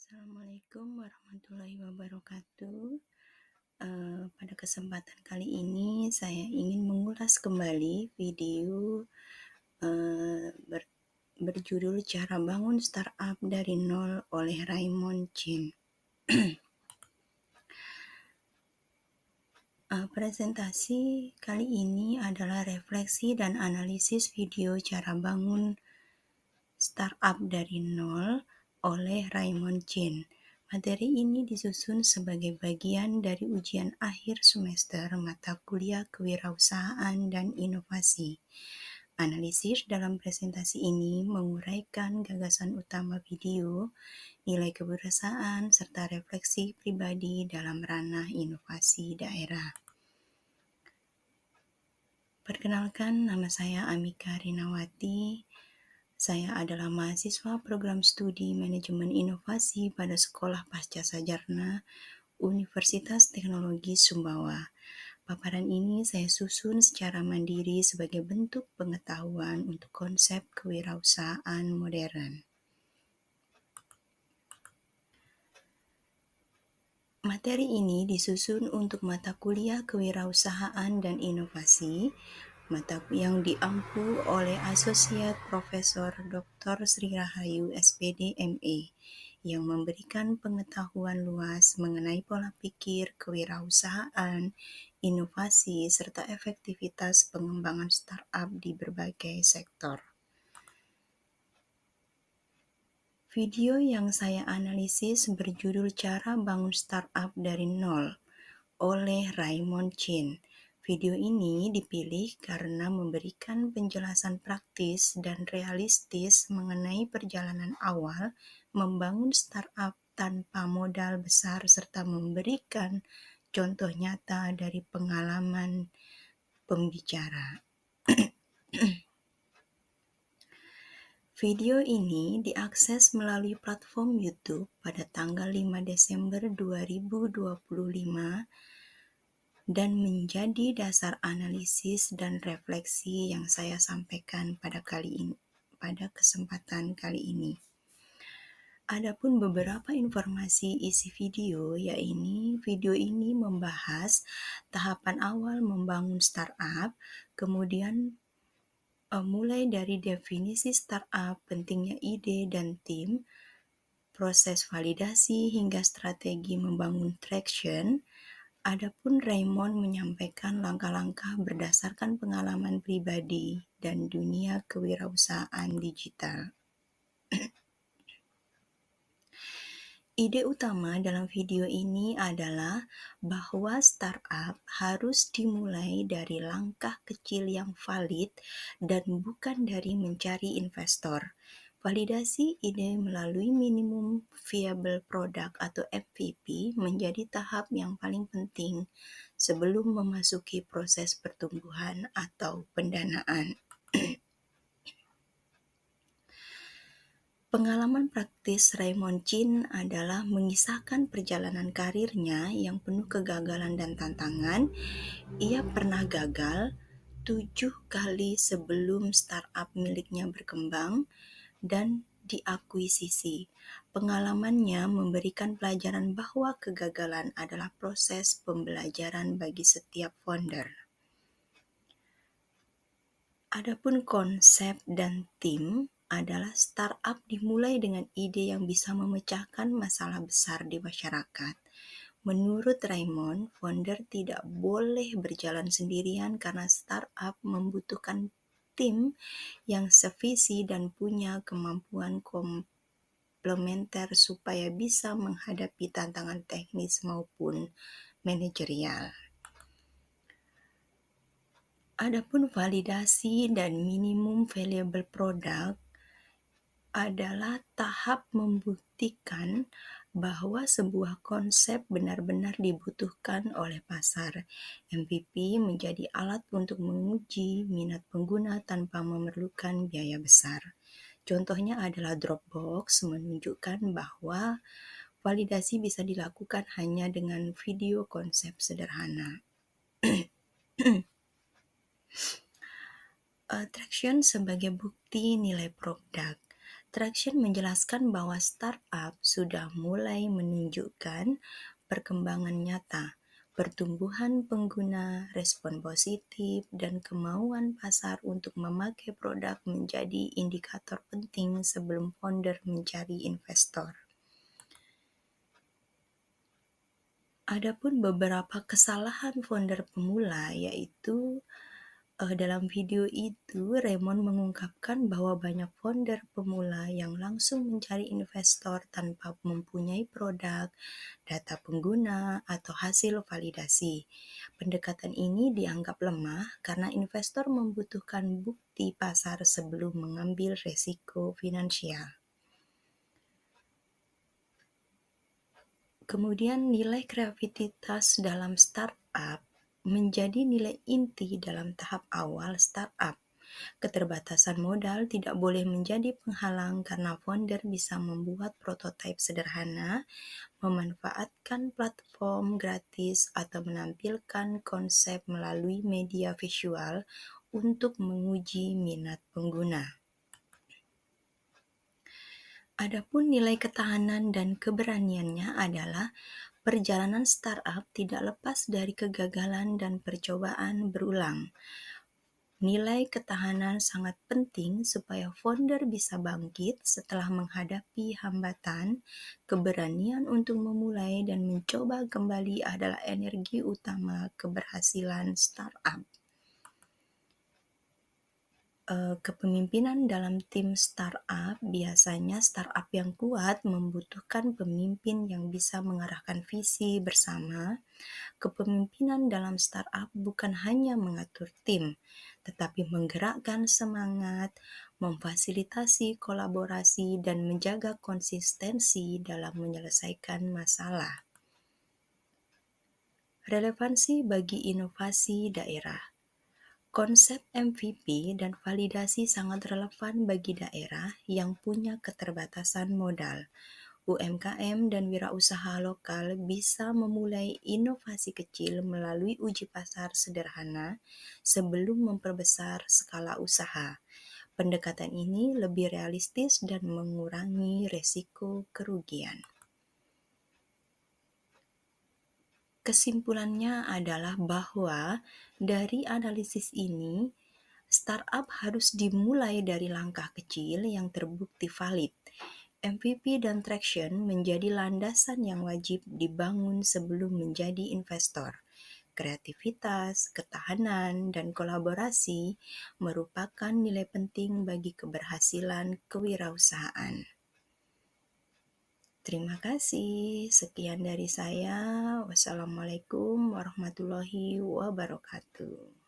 Assalamualaikum warahmatullahi wabarakatuh. Pada kesempatan kali ini saya ingin mengulas kembali video berjudul Cara Bangun Startup dari Nol oleh Raymond Chin. Presentasi kali ini adalah refleksi dan analisis video cara bangun startup dari nol oleh Raymond Chin. Materi ini disusun sebagai bagian dari ujian akhir semester mata kuliah kewirausahaan dan inovasi. Analisis dalam presentasi ini menguraikan gagasan utama video, nilai kewirausahaan, serta refleksi pribadi dalam ranah inovasi daerah. Perkenalkan, nama saya Amika Rinawati. Saya adalah mahasiswa program studi Manajemen Inovasi pada Sekolah Pascasarjana Universitas Teknologi Sumbawa. Paparan ini saya susun secara mandiri sebagai bentuk pengetahuan untuk konsep kewirausahaan modern. Materi ini disusun untuk mata kuliah kewirausahaan dan inovasi, mata yang diampu oleh Asosiat Profesor Dr. Sri Rahayu SPD MA yang memberikan pengetahuan luas mengenai pola pikir kewirausahaan, inovasi, serta efektivitas pengembangan startup di berbagai sektor. Video yang saya analisis berjudul Cara Bangun Startup dari Nol oleh Raymond Chin. Video ini dipilih karena memberikan penjelasan praktis dan realistis mengenai perjalanan awal membangun startup tanpa modal besar serta memberikan contoh nyata dari pengalaman pembicara. Video ini diakses melalui platform YouTube pada tanggal 5 Desember 2025 dan menjadi dasar analisis dan refleksi yang saya sampaikan pada kesempatan kali ini. Adapun beberapa informasi isi video, yaitu video ini membahas tahapan awal membangun startup, kemudian mulai dari definisi startup, pentingnya ide dan tim, proses validasi hingga strategi membangun traction. Adapun Raymond menyampaikan langkah-langkah berdasarkan pengalaman pribadi dan dunia kewirausahaan digital. Ide utama dalam video ini adalah bahwa startup harus dimulai dari langkah kecil yang valid dan bukan dari mencari investor. Validasi ide melalui minimum viable product atau MVP menjadi tahap yang paling penting sebelum memasuki proses pertumbuhan atau pendanaan. Pengalaman praktis Raymond Chin adalah mengisahkan perjalanan karirnya yang penuh kegagalan dan tantangan. Ia pernah gagal 7 kali sebelum startup miliknya berkembang dan diakuisisi. Pengalamannya memberikan pelajaran bahwa kegagalan adalah proses pembelajaran bagi setiap founder. Adapun konsep dan tim adalah startup dimulai dengan ide yang bisa memecahkan masalah besar di masyarakat. Menurut Raymond, founder tidak boleh berjalan sendirian karena startup membutuhkan tim yang sevisi dan punya kemampuan komplementer supaya bisa menghadapi tantangan teknis maupun manajerial. Adapun validasi dan minimum viable product adalah tahap membuktikan bahwa sebuah konsep benar-benar dibutuhkan oleh pasar. MVP menjadi alat untuk menguji minat pengguna tanpa memerlukan biaya besar. Contohnya adalah Dropbox menunjukkan bahwa validasi bisa dilakukan hanya dengan video konsep sederhana. Traction sebagai bukti nilai produk. Traction menjelaskan bahwa startup sudah mulai menunjukkan perkembangan nyata, pertumbuhan pengguna, respon positif, dan kemauan pasar untuk memakai produk menjadi indikator penting sebelum founder mencari investor. Adapun beberapa kesalahan founder pemula yaitu dalam video itu Raymond mengungkapkan bahwa banyak founder pemula yang langsung mencari investor tanpa mempunyai produk, data pengguna, atau hasil validasi. Pendekatan ini dianggap lemah karena investor membutuhkan bukti pasar sebelum mengambil resiko finansial. Kemudian nilai kreativitas dalam startup menjadi nilai inti dalam tahap awal startup. Keterbatasan modal tidak boleh menjadi penghalang karena founder bisa membuat prototipe sederhana, memanfaatkan platform gratis, atau menampilkan konsep melalui media visual untuk menguji minat pengguna. Adapun nilai ketahanan dan keberaniannya adalah perjalanan startup tidak lepas dari kegagalan dan percobaan berulang. Nilai ketahanan sangat penting supaya founder bisa bangkit setelah menghadapi hambatan. Keberanian untuk memulai dan mencoba kembali adalah energi utama keberhasilan startup. Kepemimpinan dalam tim startup. Biasanya startup yang kuat membutuhkan pemimpin yang bisa mengarahkan visi bersama. Kepemimpinan dalam startup bukan hanya mengatur tim, tetapi menggerakkan semangat, memfasilitasi kolaborasi, dan menjaga konsistensi dalam menyelesaikan masalah. Relevansi bagi inovasi daerah. Konsep MVP dan validasi sangat relevan bagi daerah yang punya keterbatasan modal. UMKM dan wirausaha lokal bisa memulai inovasi kecil melalui uji pasar sederhana sebelum memperbesar skala usaha. Pendekatan ini lebih realistis dan mengurangi resiko kerugian. Kesimpulannya adalah bahwa dari analisis ini, startup harus dimulai dari langkah kecil yang terbukti valid. MVP dan traction menjadi landasan yang wajib dibangun sebelum menjadi investor. Kreativitas, ketahanan, dan kolaborasi merupakan nilai penting bagi keberhasilan kewirausahaan. Terima kasih. Sekian dari saya. Wassalamualaikum warahmatullahi wabarakatuh.